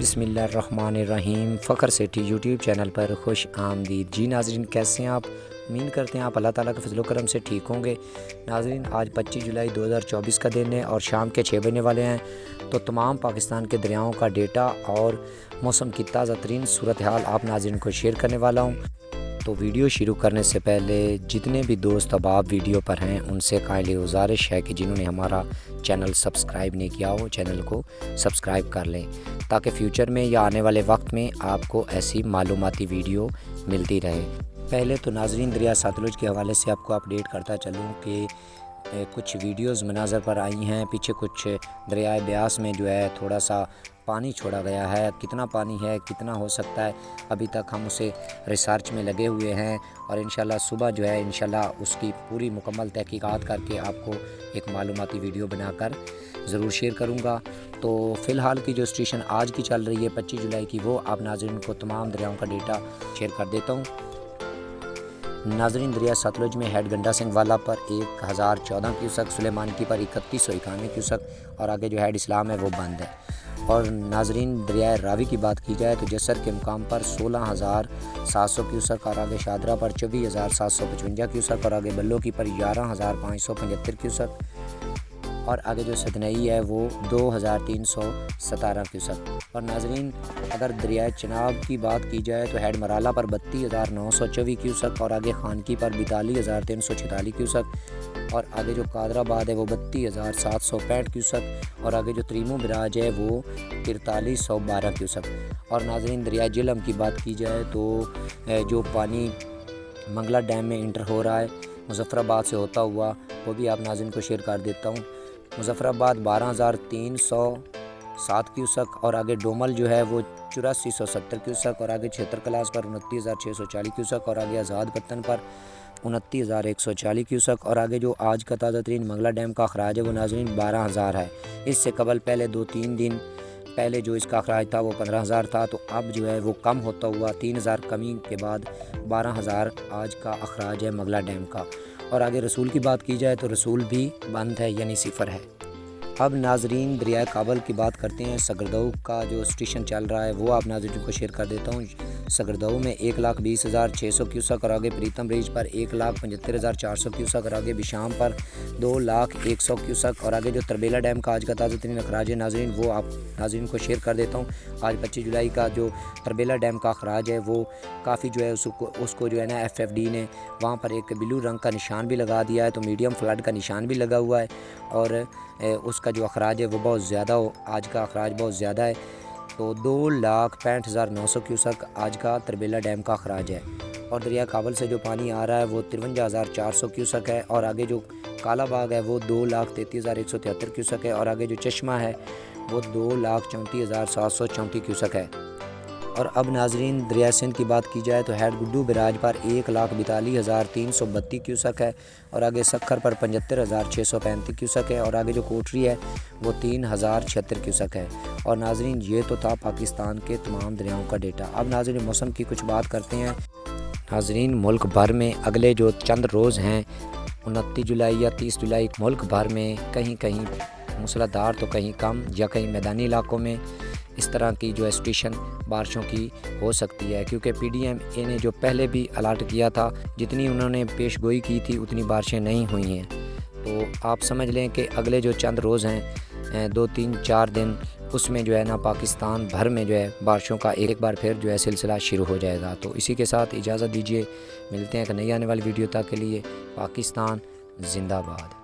बिस्मिल्लाहिर्रहमानिर्रहीम। फ़ख्र सेठी YouTube channel पर खुश आमदीद। जी नाज़रीन, कैसे हैं आप? उम्मीद करते हैं आप अल्लाह ताला के फज़ल व करम से ठीक होंगे। नाज़रीन, आज 25 जुलाई 2024 का दिन है और शाम के 6 बजने वाले हैं। तो तमाम पाकिस्तान के दरियाओं का डेटा और मौसम की ताज़ा तरीन सूरत हाल आप नाज़रीन को शेयर करने वाला हूँ। तो वीडियो शुरू करने से पहले जितने भी दोस्त अब आप वीडियो पर हैं उनसे काइंडली गुजारिश है कि जिन्होंने हमारा चैनल सब्सक्राइब नहीं किया हो चैनल को सब्सक्राइब कर लें, ताकि फ्यूचर में या आने वाले वक्त में आपको ऐसी मालूमाती वीडियो मिलती रहे। पहले तो नाज़रीन दरिया सतलुज के हवाले से आपको अपडेट करता चलूँ कि कुछ वीडियोस मनाज़र पर आई हैं। पीछे कुछ दरिया ब्यास में जो है थोड़ा सा पानी छोड़ा गया है। कितना पानी है, कितना हो सकता है, अभी तक हम उसे रिसर्च में लगे हुए हैं और इंशाल्लाह सुबह जो है इंशाल्लाह उसकी पूरी मुकम्मल तहकीकात करके आपको एक मालूमाती वीडियो बनाकर ज़रूर शेयर करूँगा। तो फ़िलहाल की जो सिचुएशन आज की चल रही है 25 जुलाई की, वो आप नाज़रीन को तमाम दरियाओं का डेटा शेयर कर देता हूँ। नाज़रीन, दरिया सतलुज में हेड गंडा सिंह वाला पर 1014 क्यूसक, सुलेमान की पर 3191 क्यूसक और आगे जो हेड इस्लाम है वो बंद है। और नाज़रीन दरिया रावी की बात की जाए तो जसर के मुकाम पर 16,700 क्यूसक और आगे शादरा पर 24,755 क्यूसक और आगे बल्लो की पर 11,575 क्यूसक और आगे जो सदनई है वो 2,317 क्यूसक। और नाज़रीन अगर दरिया चनाब की बात की जाए तो हेड मराला पर 32,924 क्यूसक और आगे खानकी पर 42,346 क्यूसक और आगे जो कादराबाद है वो 32,765 क्यूसक और आगे जो त्रीमो बराज है वो 4312 क्यूसक। और नाज़रीन दरिया जिलम की बात की जाए तो जो पानी मंगला डैम में इंटर हो रहा है मुजफ्फराबाद से होता हुआ, वो भी आप नाज़रीन को शेयर कर देता हूँ। मुजफ्फराबाद 12,307 क्यूसक और आगे डोमल जो है वो 8470 क्यूसक और आगे क्षेत्र क्लास पर 29,640 क्यूसक और आगे आज़ाद पत्तन पर 29,140 क्यूसक और आगे जो आज का ताज़ा तरीन मंगला डैम का अखराज है वो नाज़रीन 12,000 है। इससे कबल पहले 2-3 दिन पहले जो इसका अखराज था वो 15,000 था, तो अब जो है वो कम होता हुआ 3,000 कमी के बाद 12,000 आज का अखराज है मंगला डैम का। और आगे रसूल की बात की जाए तो रसूल भी बंद है, यानी सिफर है। अब नाज़रीन दरिया काबल की बात करते हैं। सगरदऊ का जो स्टेशन चल रहा है वो आप नाज़रीन को शेयर कर देता हूँ। सगरदऊ में 1,20,600 क्यूसक और आगे प्रीतम ब्रिज पर 1,75,400 क्यूसक और आगे बिशाम पर 2,01,000 क्यूसक और आगे जो तरबेला डैम का आज का ताज़ा तरीन अखराज है नाज़रीन वो आप नाज़रीन को शेयर कर देता हूँ। आज 25 जुलाई का जो तरबेला डैम का अखराज है वो काफ़ी जो है उसको जो है ना FFD ने वहाँ पर एक ब्लू रंग का निशान भी लगा दिया है, तो मीडियम फ्लड का निशान भी लगा हुआ है और उसका जो अखराज है वो बहुत ज़्यादा आज का अखराज बहुत ज़्यादा है। तो 2,65,900 क्यूसक आज का तरबेला डैम का अखराज है। और दरिया काबल से जो पानी आ रहा है वो 53,400 क्यूसक है और आगे जो काला बाग है वो 2,33,173 क्यूसक है और आगे जो चश्मा है वो 2,34,734 क्यूसक है। और अब नाज़रीन दरिया सिंध की बात की जाए तो हेड गुड्डू बराज पर 1,42,332 क्यूसक है और आगे सखर पर 75,635 क्यूसक है और आगे जो कोटरी है वो 3,076 क्यूसक है। और नाज़रीन ये तो था पाकिस्तान के तमाम दरियाओं का डेटा। अब नाज़रीन मौसम की कुछ बात करते हैं। नाज़रीन मुल्क भर में अगले जो चंद रोज़ हैं 29 जुलाई या 30 जुलाई मुल्क भर में कहीं कहीं मूसलाधार तो कहीं कम या कहीं मैदानी इलाकों में इस तरह की जो सिचुएशन बारिशों की हो सकती है, क्योंकि PDMA ने जो पहले भी अलर्ट किया था जितनी उन्होंने पेशगोई की थी उतनी बारिशें नहीं हुई हैं। तो आप समझ लें कि अगले जो चंद रोज़ हैं 2-3-4 दिन उसमें जो है ना पाकिस्तान भर में जो है बारिशों का एक बार फिर जो है सिलसिला शुरू हो जाएगा। तो इसी के साथ इजाज़त दीजिए, मिलते हैं एक नई आने वाली वीडियो तक के लिए। पाकिस्तान जिंदाबाद।